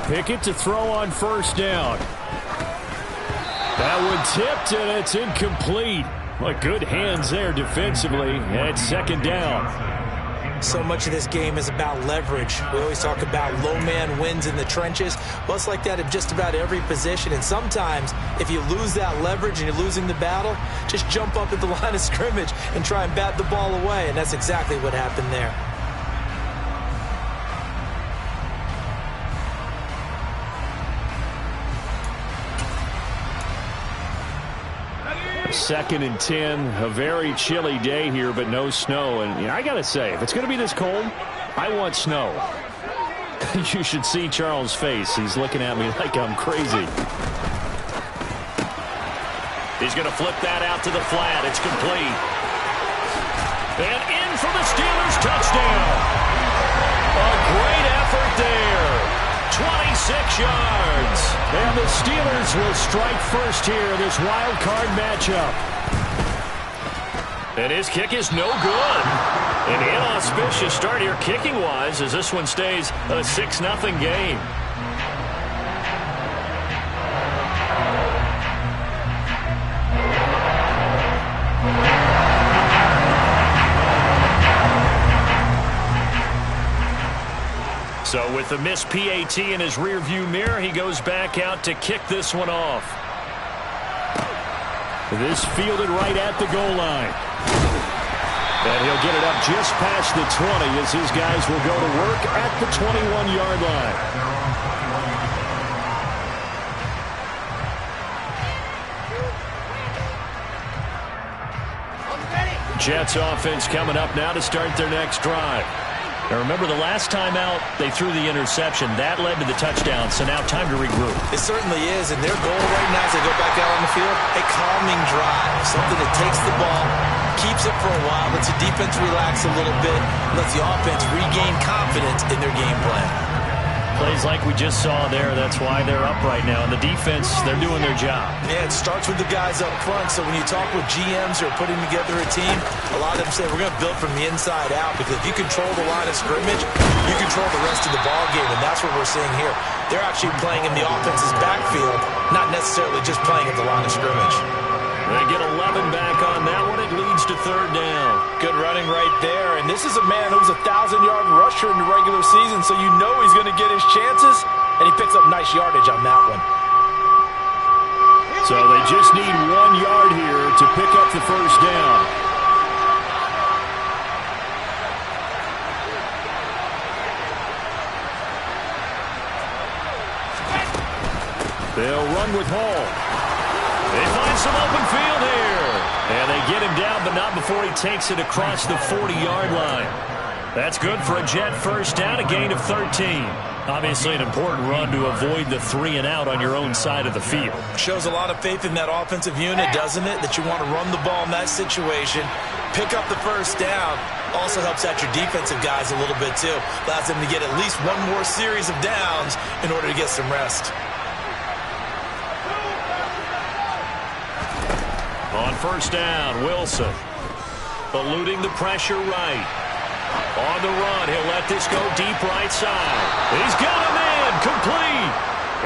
Pickett to throw on first down. That one tipped, and it's incomplete. Well, good hands there defensively at second down. So much of this game is about leverage. We always talk about low man wins in the trenches. Well, it's like that in just about every position. And sometimes, if you lose that leverage and you're losing the battle, just jump up at the line of scrimmage and try and bat the ball away. And that's exactly what happened there. Second and 10, a very chilly day here, but no snow. And I got to say, if it's going to be this cold, I want snow. You should see Charles' face. He's looking at me like I'm crazy. He's going to flip that out to the flat. It's complete. And in for the Steelers touchdown. A great effort there. 26 yards. And the Steelers will strike first here in this wild card matchup. And his kick is no good. An inauspicious start here kicking-wise as this one stays a 6-0 game. So with the missed PAT in his rearview mirror, he goes back out to kick this one off. This fielded right at the goal line. And he'll get it up just past the 20 as his guys will go to work at the 21-yard line. Jets offense coming up now to start their next drive. Now remember, the last time out, they threw the interception. That led to the touchdown, so now time to regroup. It certainly is, and their goal right now as they go back out on the field, a calming drive, something that takes the ball, keeps it for a while, lets the defense relax a little bit, lets the offense regain confidence in their game plan. Plays like we just saw there, that's why they're up right now. And the defense, they're doing their job. Yeah, it starts with the guys up front. So when you talk with GMs who are putting together a team, a lot of them say we're going to build from the inside out, because if you control the line of scrimmage, you control the rest of the ball game, and that's what we're seeing here. They're actually playing in the offense's backfield, not necessarily just playing at the line of scrimmage. They get 11 back on that one. It leads to third down. Good running right there. And this is a man who's a 1,000-yard rusher in the regular season, so you know he's going to get his chances, and he picks up nice yardage on that one. So they just need 1 yard here to pick up the first down. They'll run with Hall. They find some open field here. And they get him down, but not before he takes it across the 40-yard line. That's good for a Jet first down, a gain of 13. Obviously an important run to avoid the 3 and out on your own side of the field. Shows a lot of faith in that offensive unit, doesn't it? That you want to run the ball in that situation. Pick up the first down. Also helps out your defensive guys a little bit, too. Allows them to get at least one more series of downs in order to get some rest. On first down, Wilson eluding the pressure right. On the run, he'll let this go deep right side. He's got him in, complete.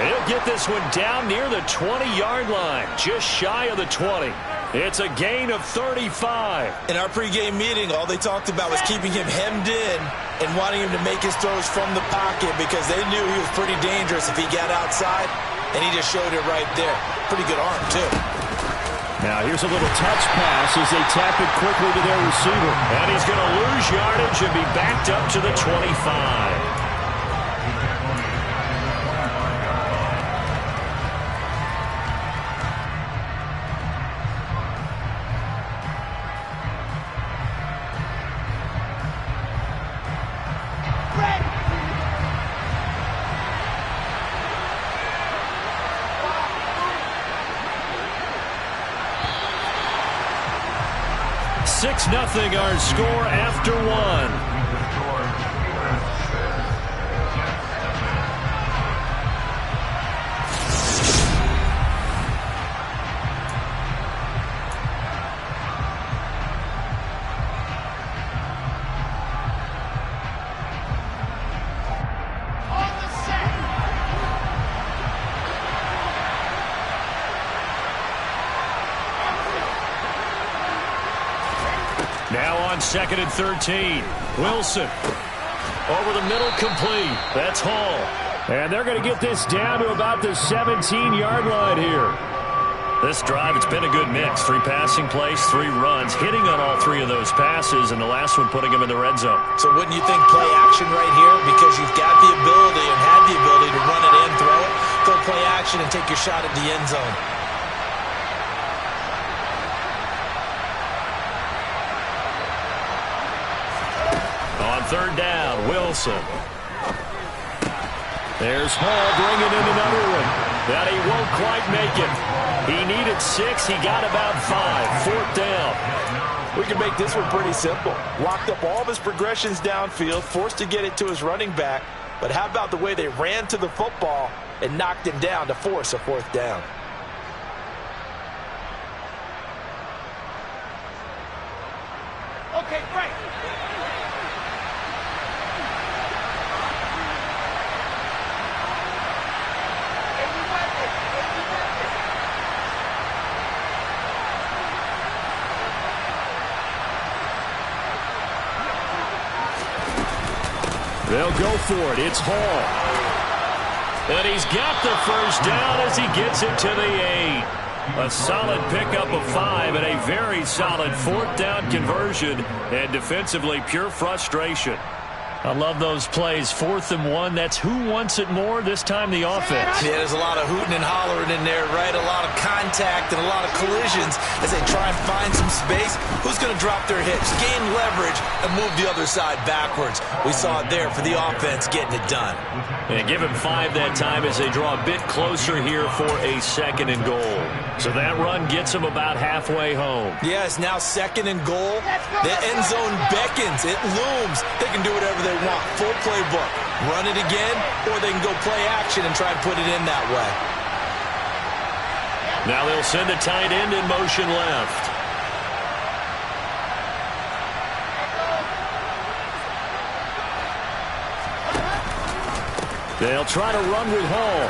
And he'll get this one down near the 20-yard line, just shy of the 20. It's a gain of 35. In our pregame meeting, all they talked about was keeping him hemmed in and wanting him to make his throws from the pocket, because they knew he was pretty dangerous if he got outside, and he just showed it right there. Pretty good arm, too. Now here's a little touch pass as they tap it quickly to their receiver. And he's going to lose yardage and be backed up to the 25. Nothing our score after one. on 2nd and 13. Wilson. Over the middle, complete. That's Hall. And they're going to get this down to about the 17-yard line here. This drive, it's been a good mix. 3 passing plays, 3 runs, hitting on all 3 of those passes, and the last one putting them in the red zone. So wouldn't you think play action right here? Because you've got the ability and had the ability to run it and throw it. Go play action and take your shot at the end zone. On 3rd down, Wilson. There's Hall bringing in another one. That he won't quite make it. He needed 6. He got about 5. 4th down. We can make this one pretty simple. Locked up all of his progressions downfield, forced to get it to his running back. But how about the way they ran to the football and knocked him down to force a 4th down? Okay, great. They'll go for it. It's Hall. And he's got the first down as he gets it to the 8. A solid pickup of 5 and a very solid 4th down conversion. And defensively, pure frustration. I love those plays. 4th and 1. That's who wants it more, this time the offense. Yeah, there's a lot of hooting and hollering in there, right? A lot of contact and a lot of collisions as they try and find some space. Who's going to drop their hips, gain leverage, and move the other side backwards? We saw it there for the offense getting it done. And give him 5 that time as they draw a bit closer here for a 2nd and goal. So that run gets them about halfway home. Yeah, it's now 2nd and goal. The end zone beckons. It looms. They can do whatever they want. Full playbook. Run it again, or they can go play action and try and put it in that way. Now they'll send the tight end in motion left. They'll try to run with Hall.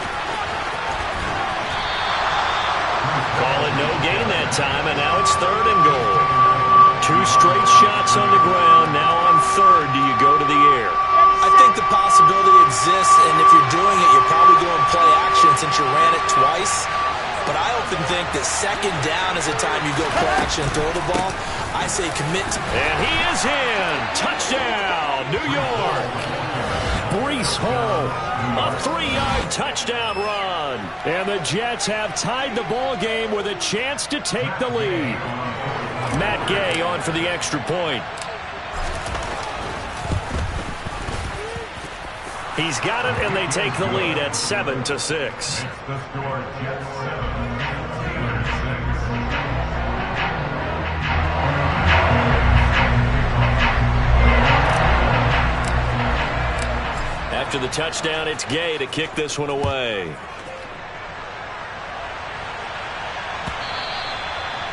Call it no gain that time, and now it's 3rd and goal. 2 straight shots on the ground. Now on 3rd, do you go to the air? I think the possibility exists, and if you're doing it, you're probably going play action since you ran it twice. But I often think that 2nd down is the time you go play action and throw the ball. I say commit. And he is in. Touchdown, New York. Breece Hall, a 3-yard touchdown run. And the Jets have tied the ball game with a chance to take the lead. Matt Gay on for the extra point. He's got it, and they take the lead at 7-6. After the touchdown, it's Gay to kick this one away.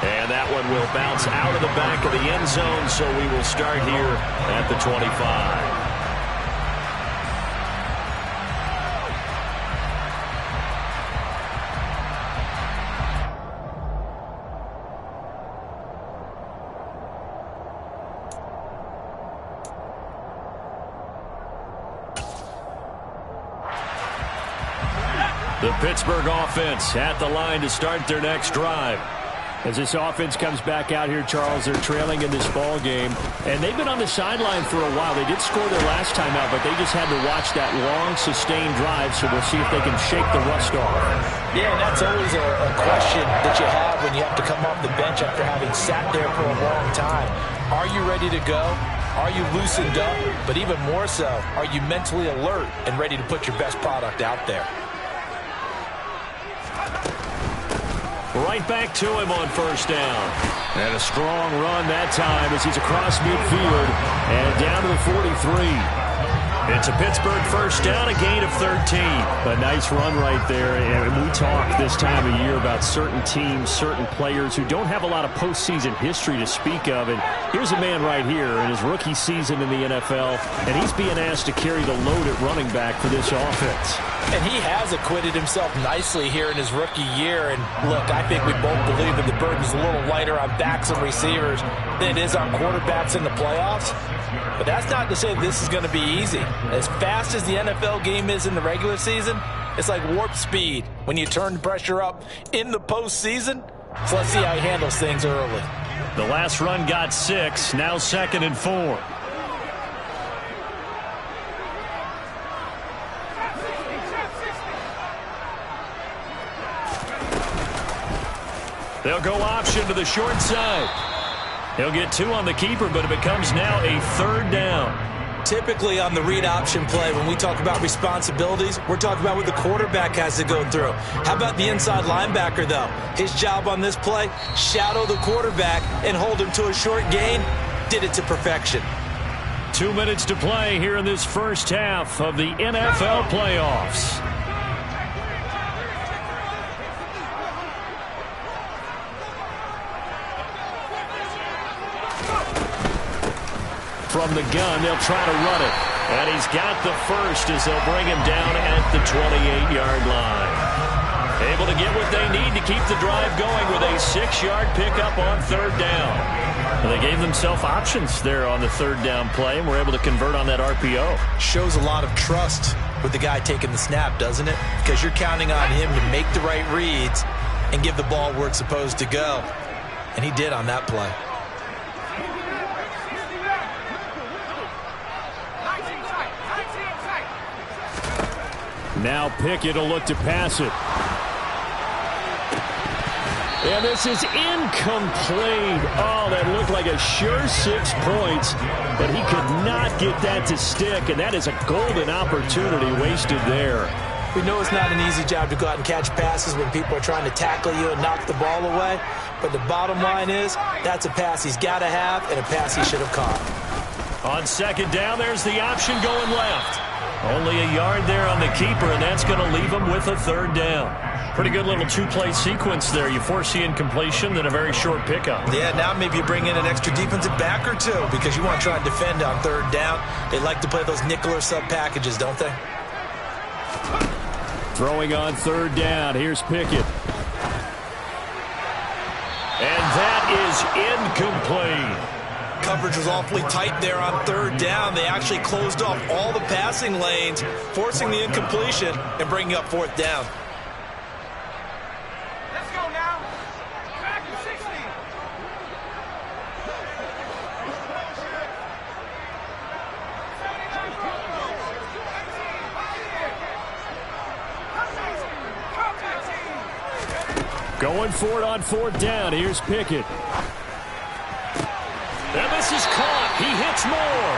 And that one will bounce out of the back of the end zone, so we will start here at the 25. The Pittsburgh offense at the line to start their next drive. As this offense comes back out here, Charles, they're trailing in this ball game. And they've been on the sideline for a while. They did score their last time out, but they just had to watch that long, sustained drive. So we'll see if they can shake the rust off. Yeah, and that's always a question that you have when you have to come off the bench after having sat there for a long time. Are you ready to go? Are you loosened up? But even more so, are you mentally alert and ready to put your best product out there? Right back to him on 1st down. And a strong run that time as he's across midfield and down to the 43. It's a Pittsburgh first down, a gain of 13. A nice run right there. And we talk this time of year about certain teams, certain players who don't have a lot of postseason history to speak of. And here's a man right here in his rookie season in the NFL, and he's being asked to carry the load at running back for this offense. And he has acquitted himself nicely here in his rookie year. And look, I think we both believe that the burden's a little lighter on backs and receivers than it is on quarterbacks in the playoffs. But that's not to say this is going to be easy. As fast as the NFL game is in the regular season, it's like warp speed when you turn the pressure up in the postseason. So let's see how he handles things early. The last run got 6, now 2nd and 4. They'll go option to the short side. He'll get 2 on the keeper, but it becomes now a 3rd down. Typically on the read option play, when we talk about responsibilities, we're talking about what the quarterback has to go through. How about the inside linebacker, though? His job on this play, shadow the quarterback and hold him to a short gain. Did it to perfection. 2 minutes to play here in this first half of the NFL playoffs. From the gun, they'll try to run it. And he's got the first as they'll bring him down at the 28-yard line. Able to get what they need to keep the drive going with a 6-yard pickup on 3rd down. Well, they gave themselves options there on the 3rd down play, and were able to convert on that RPO. Shows a lot of trust with the guy taking the snap, doesn't it? Because you're counting on him to make the right reads and give the ball where it's supposed to go. And he did on that play. Now Pickett will look to pass it. And this is incomplete. Oh, that looked like a sure 6 points, but he could not get that to stick, and that is a golden opportunity wasted there. We know it's not an easy job to go out and catch passes when people are trying to tackle you and knock the ball away, but the bottom line is that's a pass he's got to have and a pass he should have caught. On 2nd down, there's the option going left. Only a yard there on the keeper, and that's going to leave him with a 3rd down. Pretty good little 2-play sequence there. You force the incompletion, then a very short pickup. Yeah, now maybe you bring in an extra defensive back or 2 because you want to try and defend on 3rd down. They like to play those nickel or sub packages, don't they? Throwing on 3rd down. Here's Pickett. And that is incomplete. Coverage was awfully tight there on 3rd down. They actually closed off all the passing lanes, forcing the incompletion and bringing up 4th down. Let's go now. Back to 60. Going for it on 4th down. Here's Pickett. And this is caught. He hits more.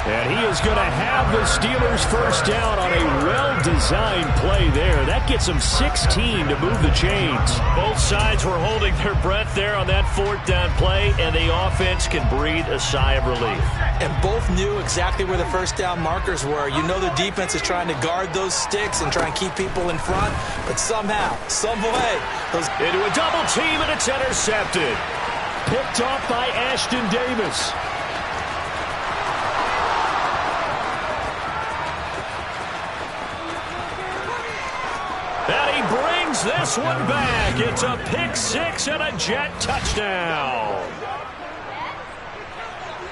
And he is going to have the Steelers first down on a well-designed play there. That gets them 16 to move the chains. Both sides were holding their breath there on that 4th down play, and the offense can breathe a sigh of relief. And both knew exactly where the first down markers were. You know the defense is trying to guard those sticks and try and keep people in front, but somehow, some way, those into a double team, and it's intercepted. Picked off by Ashton Davis. And he brings this one back. It's a pick 6 and a Jet touchdown.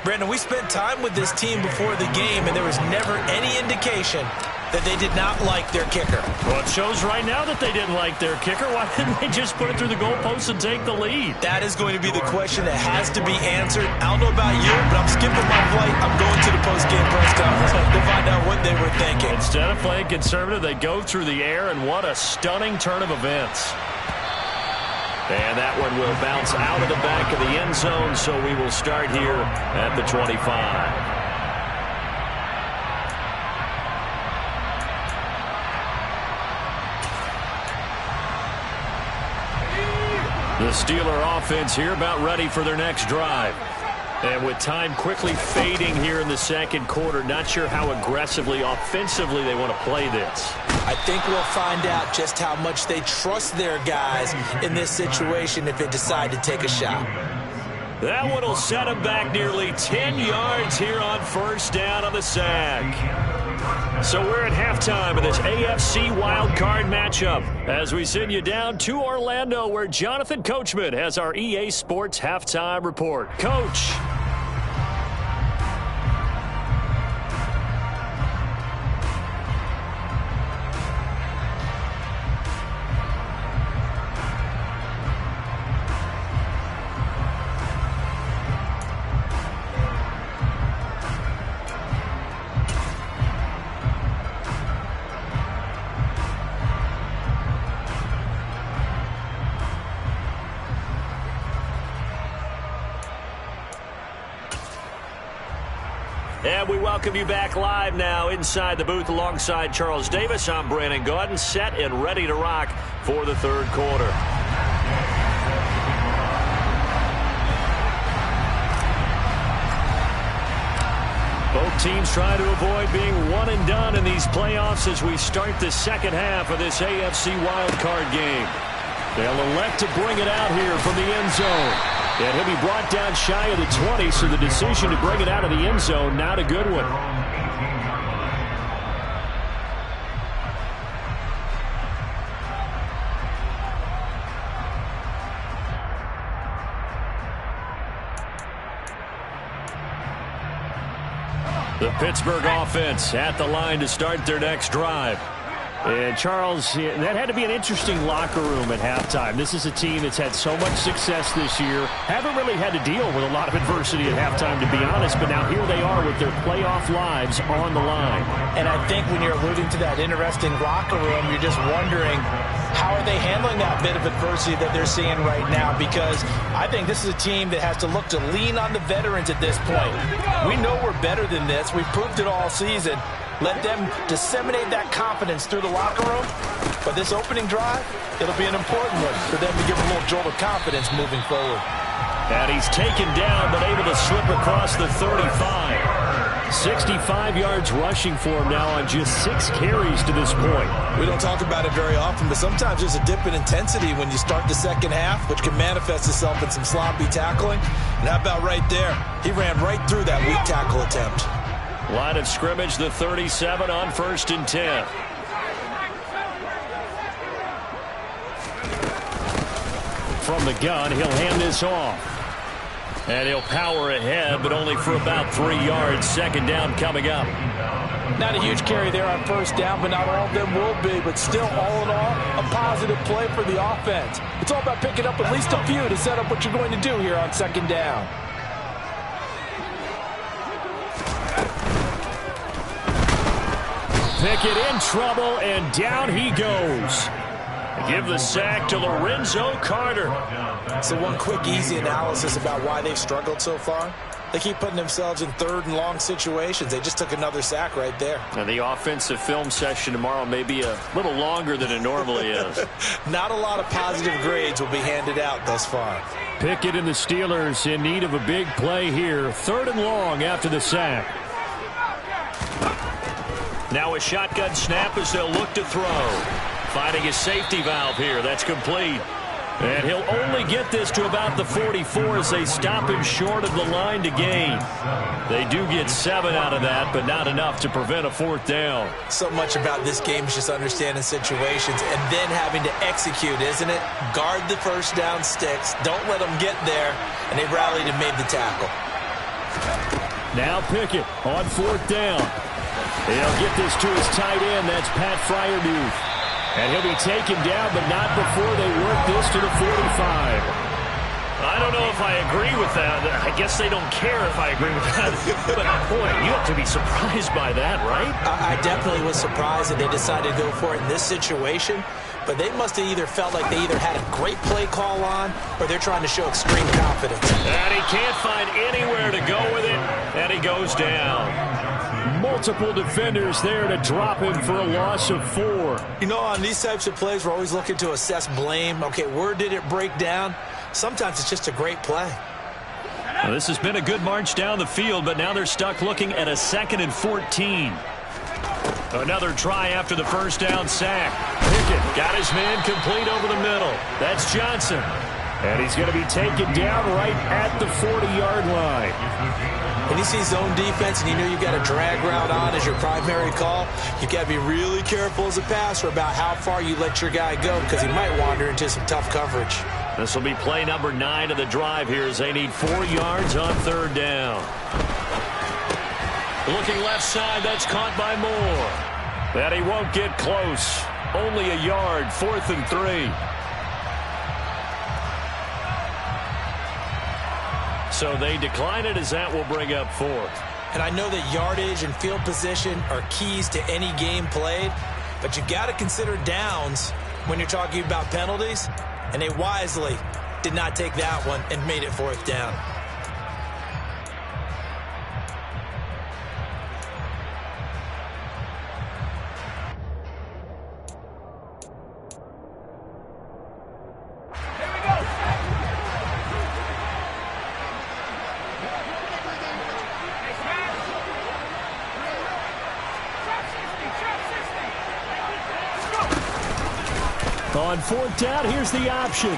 Brandon, we spent time with this team before the game, and there was never any indication that they did not like their kicker. Well, it shows right now that they didn't like their kicker. Why didn't they just put it through the goalpost and take the lead? That is going to be the question that has to be answered. I don't know about you, but I'm skipping my flight. I'm going to the post-game press conference to find out what they were thinking. Instead of playing conservative, they go through the air, and what a stunning turn of events. And that one will bounce out of the back of the end zone, so we will start here at the 25. The Steeler offense here about ready for their next drive. And with time quickly fading here in the second quarter, not sure how aggressively, offensively they want to play this. I think we'll find out just how much they trust their guys in this situation if they decide to take a shot. That one will set him back nearly 10 yards here on first down on the sack. So we're at halftime of this AFC wildcard matchup as we send you down to Orlando where Jonathan Coachman has our EA Sports halftime report. Coach. And we welcome you back live now inside the booth alongside Charles Davis. I'm Brandon Gaudin, set and ready to rock for the third quarter. Both teams try to avoid being one and done in these playoffs as we start the second half of this AFC wildcard game. They'll elect to bring it out here from the end zone. And he'll be brought down shy of the 20, so the decision to bring it out of the end zone, not a good one. The Pittsburgh offense at the line to start their next drive. And, Charles, that had to be an interesting locker room at halftime. This is a team that's had so much success this year. Haven't really had to deal with a lot of adversity at halftime, to be honest. But now here they are with their playoff lives on the line. And I think when you're alluding to that interesting locker room, you're just wondering how are they handling that bit of adversity that they're seeing right now? Because I think this is a team that has to look to lean on the veterans at this point. We know we're better than this. We've proved it all season. Let them disseminate that confidence through the locker room. But this opening drive, it'll be an important one for them to give a little jolt of confidence moving forward. And he's taken down but able to slip across the 35. 65 yards rushing for him now on just 6 carries to this point. We don't talk about it very often, but sometimes there's a dip in intensity when you start the second half, which can manifest itself in some sloppy tackling. And how about right there? He ran right through that weak tackle attempt. Line of scrimmage, the 37 on 1st and 10. From the gun, he'll hand this off. And he'll power ahead, but only for about 3 yards. Second down coming up. Not a huge carry there on first down, but not all of them will be. But still, all in all, a positive play for the offense. It's all about picking up at least a few to set up what you're going to do here on second down. Pickett in trouble, and down he goes. Give the sack to Lorenzo Carter. So one quick, easy analysis about why they've struggled so far. They keep putting themselves in third and long situations. They just took another sack right there. And the offensive film session tomorrow may be a little longer than it normally is. Not a lot of positive grades will be handed out thus far. Pickett and the Steelers in need of a big play here. 3rd and long after the sack. Now a shotgun snap as they'll look to throw. Finding his safety valve here. That's complete. And he'll only get this to about the 44 as they stop him short of the line to gain. They do get 7 out of that, but not enough to prevent a 4th down. So much about this game is just understanding situations and then having to execute, isn't it? Guard the first down sticks. Don't let them get there. And they rallied and made the tackle. Now Pickett on 4th down. He'll get this to his tight end. That's Pat Freiermuth. And he'll be taken down, but not before they work this to the 45. I don't know if I agree with that. I guess they don't care if I agree with that. But, boy, you have to be surprised by that, right? I definitely was surprised that they decided to go for it in this situation. But they must have either felt like they either had a great play call on or they're trying to show extreme confidence. And he can't find anywhere to go with it, and he goes down. Multiple defenders there to drop him for a loss of 4. You know, on these types of plays, we're always looking to assess blame. Okay, where did it break down? Sometimes it's just a great play. Well, this has been a good march down the field, but now they're stuck looking at a 2nd and 14. Another try after the first down sack. Pickett got his man complete over the middle. That's Johnson. And he's going to be taken down right at the 40-yard line. When you see zone defense and you know you've got a drag route on as your primary call, you've got to be really careful as a passer about how far you let your guy go because he might wander into some tough coverage. This will be play number 9 of the drive here as they need 4 yards on 3rd down. Looking left side, that's caught by Moore. And he won't get close. Only a yard, 4th and 3. So they decline it as that will bring up 4th. And I know that yardage and field position are keys to any game played, but you've got to consider downs when you're talking about penalties, and they wisely did not take that one and made it 4th down. On 4th down, here's the option.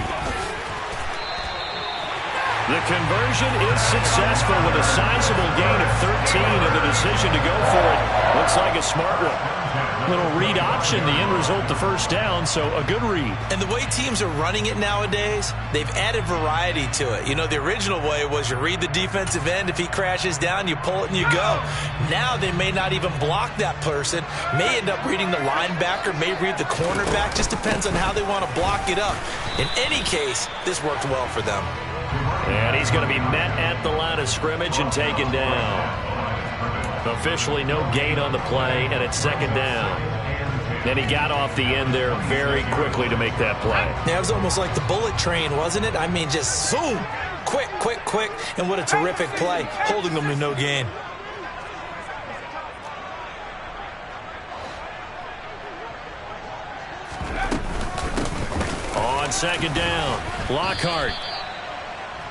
The conversion is successful with a sizable gain of 13, and the decision to go for it looks like a smart one. Little read option, the end result, the first down, so a good read. And the way teams are running it nowadays, they've added variety to it. You know, the original way was you read the defensive end. If he crashes down, you pull it and you go. Now they may not even block that person, may end up reading the linebacker, may read the cornerback. Just depends on how they want to block it up. In any case, this worked well for them. And he's going to be met at the line of scrimmage and taken down. Officially no gain on the play, and it's 2nd down. Then he got off the end there very quickly to make that play. Yeah, it was almost like the bullet train, wasn't it? I mean, just zoom, quick, quick, quick, and what a terrific play, holding them to no gain. On 2nd down, Lockhart.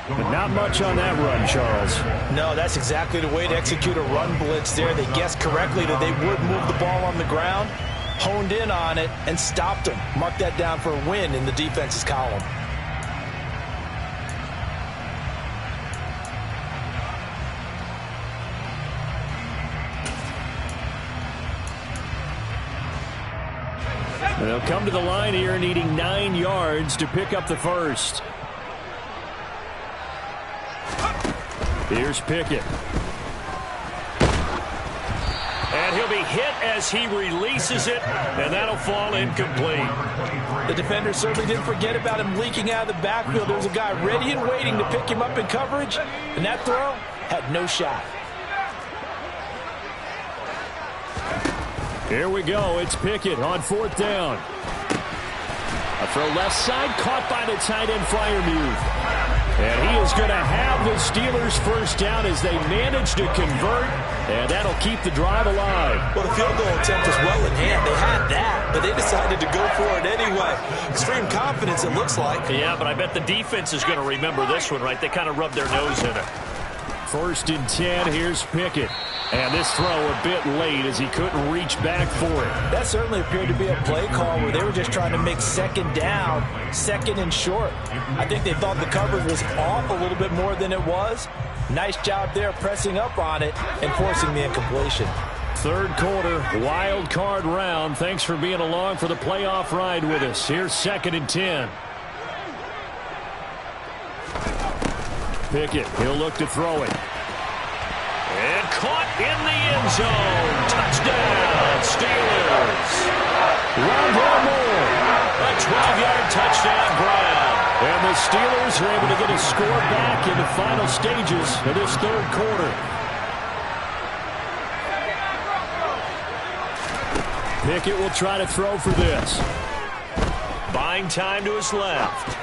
But not much on that run, Charles. No, that's exactly the way to execute a run blitz there. They guessed correctly that they would move the ball on the ground, honed in on it, and stopped them. Mark that down for a win in the defense's column. They'll come to the line here needing 9 yards to pick up the first. Here's Pickett. And he'll be hit as he releases it, and that'll fall incomplete. The defender certainly didn't forget about him leaking out of the backfield. There was a guy ready and waiting to pick him up in coverage, and that throw had no shot. Here we go. It's Pickett on 4th down. A throw left side, caught by the tight end Freiermuth. And he is going to have the Steelers first down as they manage to convert, and that'll keep the drive alive. Well, the field goal attempt was well in hand. They had that, but they decided to go for it anyway. Extreme confidence, it looks like. Yeah, but I bet the defense is going to remember this one, right? They kind of rubbed their nose in it. 1st and 10, here's Pickett. And this throw a bit late as he couldn't reach back for it. That certainly appeared to be a play call where they were just trying to make 2nd down, 2nd and short. I think they thought the coverage was off a little bit more than it was. Nice job there pressing up on it and forcing the incompletion. 3rd quarter, wild card round. Thanks for being along for the playoff ride with us. Here's 2nd and 10. Pickett, he'll look to throw it. And caught in the end zone. Touchdown, Steelers. Rondale Moore. A 12-yard touchdown grab. And the Steelers are able to get a score back in the final stages of this 3rd quarter. Pickett will try to throw for this. Buying time to his left.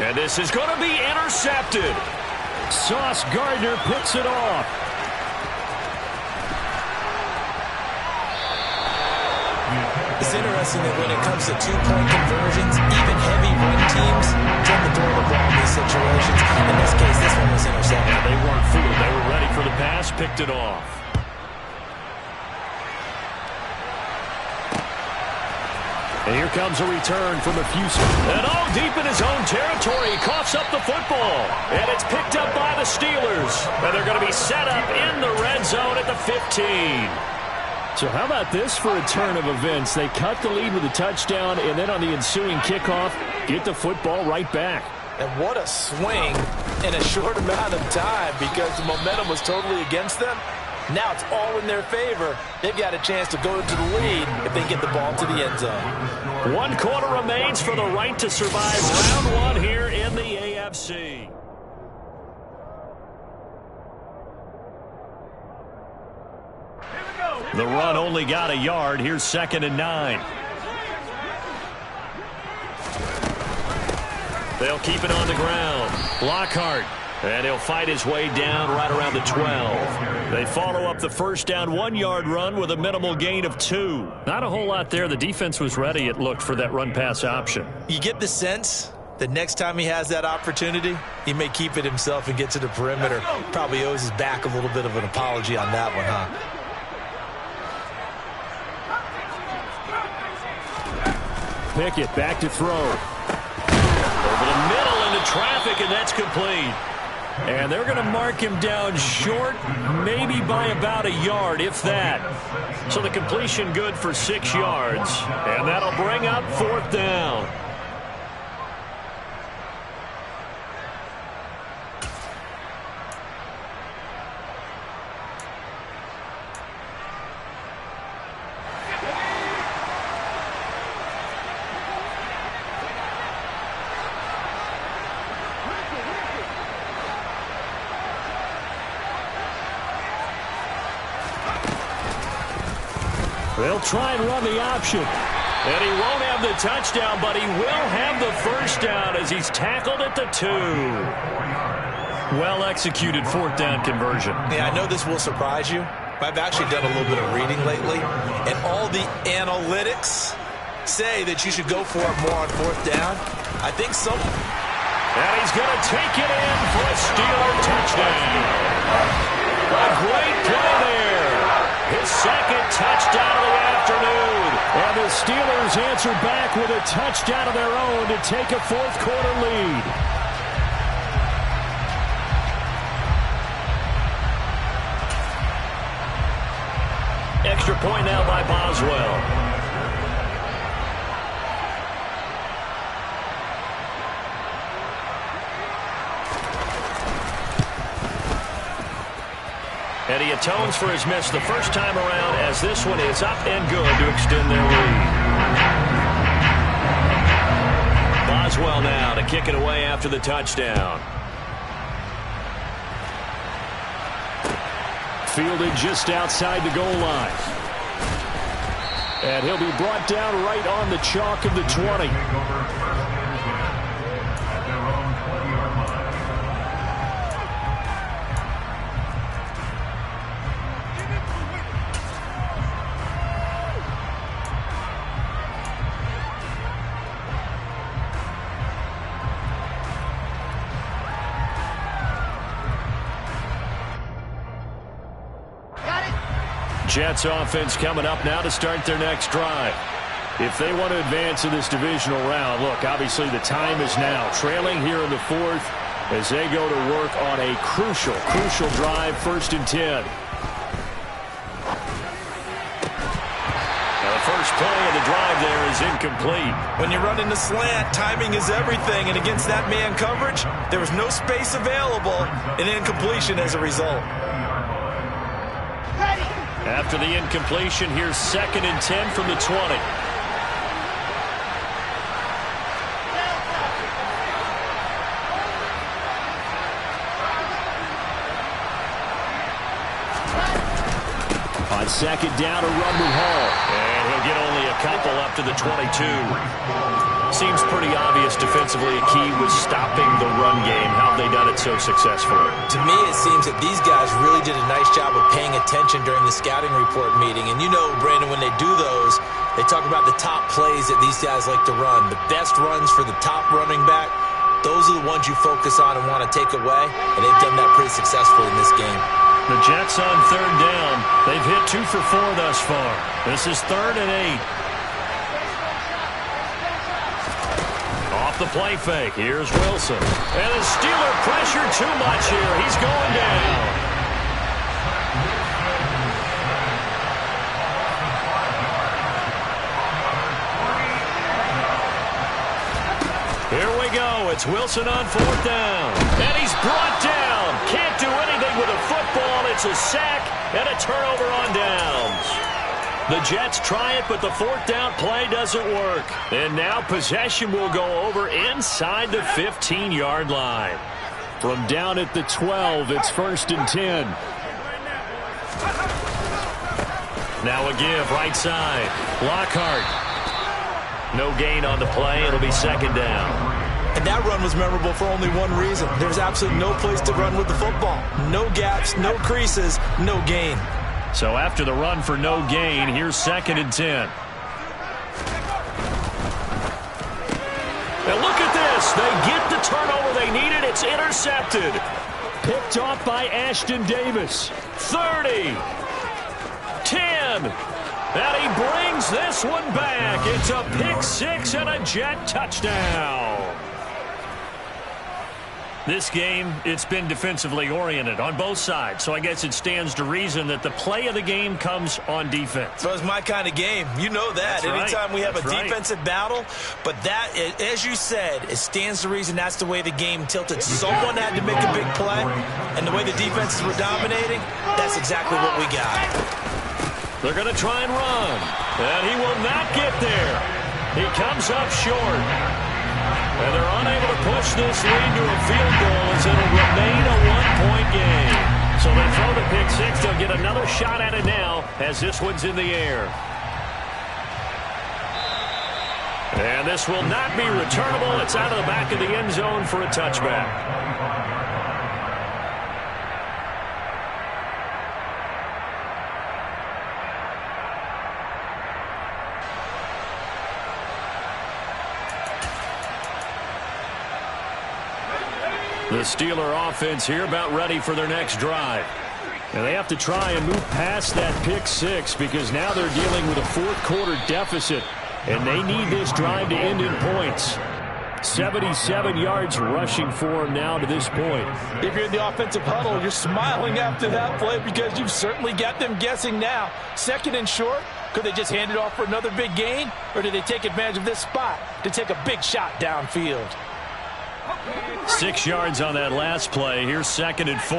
And this is going to be intercepted. Sauce Gardner picks it off. The It's interesting that when it comes to two-point conversions, even heavy run teams tend to throw the ball in these situations. In this case, this one was intercepted. They weren't fooled. They were ready for the pass, picked it off. And here comes a return from Efusa. And all deep in his own territory, he coughs up the football. And it's picked up by the Steelers. And they're going to be set up in the red zone at the 15. So how about this for a turn of events? They cut the lead with a touchdown, and then on the ensuing kickoff, get the football right back. And what a swing in a short amount of time because the momentum was totally against them. Now it's all in their favor. They've got a chance to go into the lead if they get the ball to the end zone. 1 quarter remains for the right to survive round 1 here in the AFC. The run only got a yard. Here's 2nd and 9. They'll keep it on the ground. Lockhart. And he'll fight his way down right around the 12. They follow up the first down 1-yard run with a minimal gain of 2. Not a whole lot there. The defense was ready, it looked, for that run-pass option. You get the sense that next time he has that opportunity, he may keep it himself and get to the perimeter. Probably owes his back a little bit of an apology on that one, huh? Pickett back to throw. Over the middle into traffic, and that's complete. And they're going to mark him down short, maybe by about a yard, if that. So the completion good for 6 yards. And that'll bring up 4th down. They'll try and run the option. And he won't have the touchdown, but he will have the first down as he's tackled at the 2. Well-executed 4th down conversion. Yeah, I know this will surprise you. I've actually done a little bit of reading lately, and all the analytics say that you should go for it more on 4th down. I think so. And he's going to take it in for a Steeler touchdown. A great play there. His 2nd touchdown of the afternoon. And the Steelers answer back with a touchdown of their own to take a 4th quarter lead. Extra point now by Boswell. And he atones for his miss the first time around as this one is up and good to extend their lead. Boswell now to kick it away after the touchdown. Fielded just outside the goal line. And he'll be brought down right on the chalk of the 20. Jets offense coming up now to start their next drive. If they want to advance in this divisional round, look, obviously the time is now. Trailing here in the 4th as they go to work on a crucial drive, 1st and 10. Now the first play of the drive there is incomplete. When you're running the slant, timing is everything, and against that man coverage, there was no space available, and incompletion as a result. After the incompletion, here's 2nd and 10 from the 20. On 2nd down, a run with Hall. And he'll get only a couple up to the 22. Seems pretty obvious defensively. A key was stopping the run game. How have they done it so successfully? To me, it seems that these guys really did a nice job of paying attention during the scouting report meeting. And you know, Brandon, when they do those, they talk about the top plays that these guys like to run. The best runs for the top running back, those are the ones you focus on and want to take away. And they've done that pretty successfully in this game. The Jets on third down. They've hit 2 for 4 thus far. This is 3rd and 8. Off the play fake. Here's Wilson. And the Steeler pressure too much here. He's going down. Here we go. It's Wilson on 4th down. And he's brought down. Can't do anything with a football. It's a sack and a turnover on downs. The Jets try it, but the 4th down play doesn't work. And now possession will go over inside the 15-yard line. From down at the 12, it's 1st and 10. Now a give right side. Lockhart. No gain on the play. It'll be 2nd down. And that run was memorable for only one reason. There's absolutely no place to run with the football. No gaps, no creases, no gain. So after the run for no gain, here's 2nd and 10. And look at this. They get the turnover they needed. It's intercepted. Picked off by Ashton Davis. 30. 10. And he brings this one back. It's a pick 6 and a Jet touchdown. This game, it's been defensively oriented on both sides, so I guess it stands to reason that the play of the game comes on defense. So it's my kind of game. You know that. That's Anytime right. we have That's a right. defensive battle, but that, as you said, it stands to reason that's the way the game tilted. Someone had to make a big play, and the way the defenses were dominating, that's exactly what we got. They're going to try and run, and he will not get there. He comes up short. And they're unable to push this lead to a field goal as it'll remain a 1-point game. So they throw the pick 6. They'll get another shot at it now as this one's in the air. And this will not be returnable. It's out of the back of the end zone for a touchback. The Steeler offense here about ready for their next drive. And they have to try and move past that pick 6 because now they're dealing with a 4th-quarter deficit, and they need this drive to end in points. 77 yards rushing for them now to this point. If you're in the offensive huddle, you're smiling after that play because you've certainly got them guessing now. 2nd and short, could they just hand it off for another big gain, or do they take advantage of this spot to take a big shot downfield? 6 yards on that last play. Here's 2nd and 4.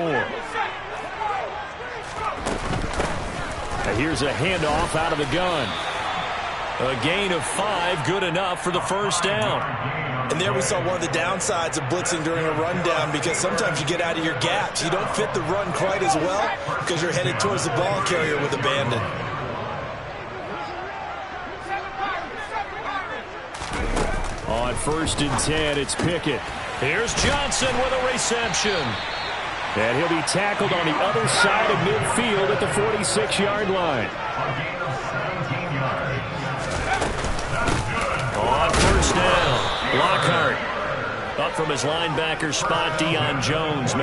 And here's a handoff out of the gun. A gain of 5, good enough for the 1st down. And there we saw one of the downsides of blitzing during a rundown because sometimes you get out of your gaps. You don't fit the run quite as well because you're headed towards the ball carrier with abandon. On 1st and 10, it's Pickett. Here's Johnson with a reception. And he'll be tackled on the other side of midfield at the 46-yard line. On 1st down, Lockhart. Up from his linebacker spot, Deion Jones.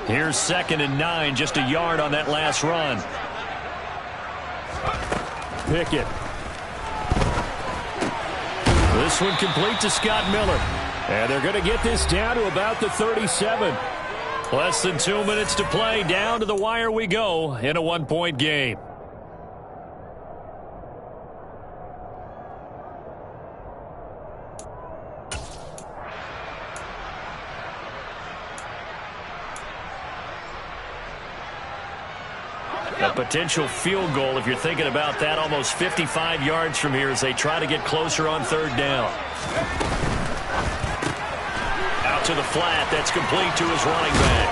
Here's 2nd and 9, just a yard on that last run. Pickett This one complete to Scott Miller. And they're going to get this down to about the 37. Less than 2 minutes to play. Down to the wire we go in a one-point game. A potential field goal, if you're thinking about that, almost 55 yards from here as they try to get closer on third down. Out to the flat. That's complete to his running back.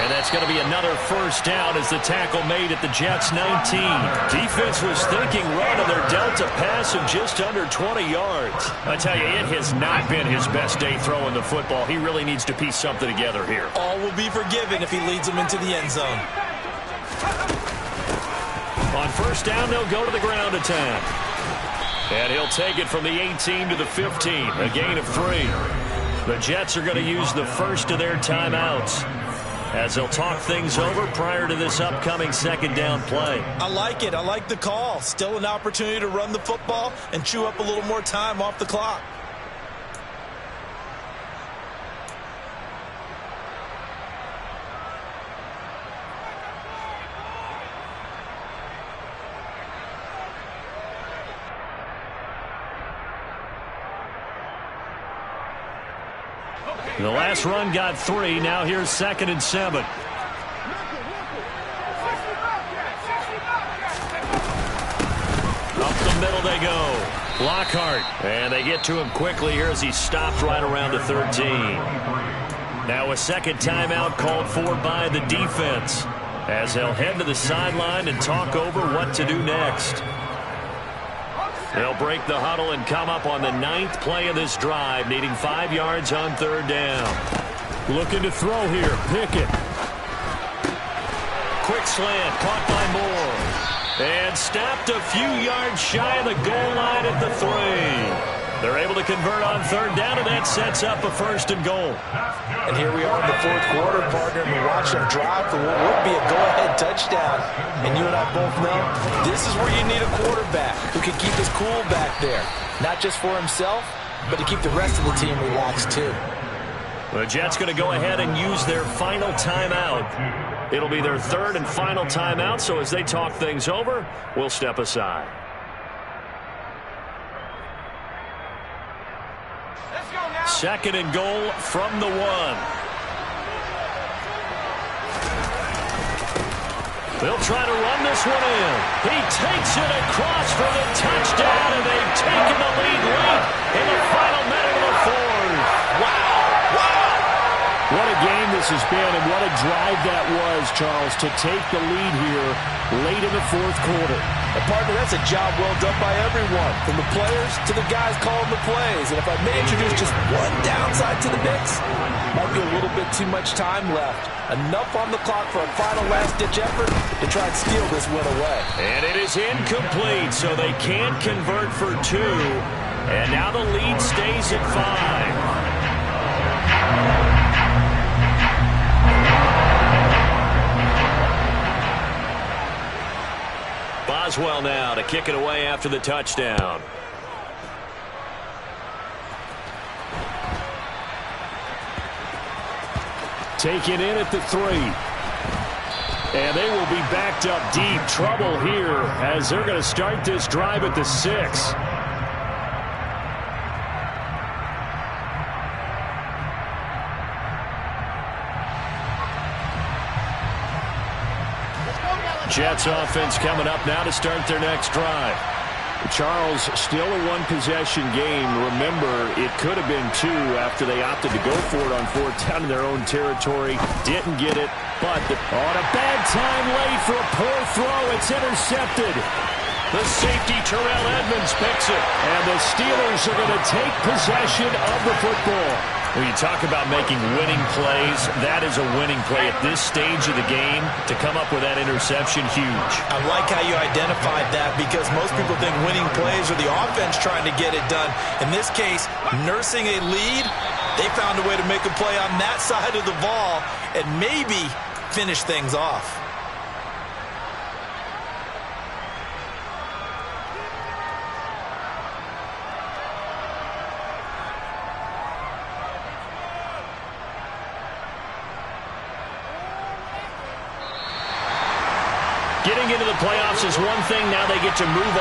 And that's going to be another first down as the tackle made at the Jets' 19. Defense was thinking run, and they're dealt a pass of just under 20 yards. I tell you, it has not been his best day throwing the football. He really needs to piece something together here. All will be forgiven if he leads them into the end zone. On first down, they'll go to the ground attack. And he'll take it from the 18 to the 15, a gain of 3. The Jets are going to use the first of their timeouts as they'll talk things over prior to this upcoming second down play. I like it. I like the call. Still an opportunity to run the football and chew up a little more time off the clock. The last run got 3. Now here's 2nd and 7. Up the middle they go. Lockhart. And they get to him quickly here as he stopped right around the 13. Now a second timeout called for by the defense as they'll head to the sideline and talk over what to do next. They'll break the huddle and come up on the 9th play of this drive, needing 5 yards on third down. Looking to throw here. Pickett. Quick slant, caught by Moore. And stopped a few yards shy of the goal line at the 3. They're able to convert on third down, and that sets up a 1st and goal. And here we are in the 4th quarter, partner, and we watch them drive for what would be a go-ahead touchdown. And you and I both know this is where you need a quarterback who can keep his cool back there. Not just for himself, but to keep the rest of the team relaxed too. The Jets going to go ahead and use their final timeout. It'll be their 3rd and final timeout, so as they talk things over, we'll step aside. Second and goal from the 1. They'll try to run this one in. He takes it across for the touchdown, and they've taken the lead late in the final minute of the 4th. Wow! What a game this has been, and what a drive that was, Charles, to take the lead here late in the 4th quarter. And partner, that's a job well done by everyone, from the players to the guys calling the plays. And if I may introduce just one downside to the mix, might be a little bit too much time left. Enough on the clock for a final last-ditch effort to try and steal this win away. And it is incomplete, so they can't convert for 2. And now the lead stays at 5. Boswell now to kick it away after the touchdown. Taken in at the 3. And they will be backed up deep. Trouble here as they're going to start this drive at the 6. Jets offense coming up now to start their next drive. Charles, still a one-possession game. Remember, it could have been 2 after they opted to go for it on 4th down in their own territory. Didn't get it, but on a bad time late for a poor throw. It's intercepted. The safety, Terrell Edmonds, picks it. And the Steelers are going to take possession of the football. When you talk about making winning plays, that is a winning play at this stage of the game. To come up with that interception, huge. I like how you identified that because most people think winning plays are the offense trying to get it done. In this case, nursing a lead, they found a way to make a play on that side of the ball and maybe finish things off. Getting into the playoffs is one thing. Now they get to move on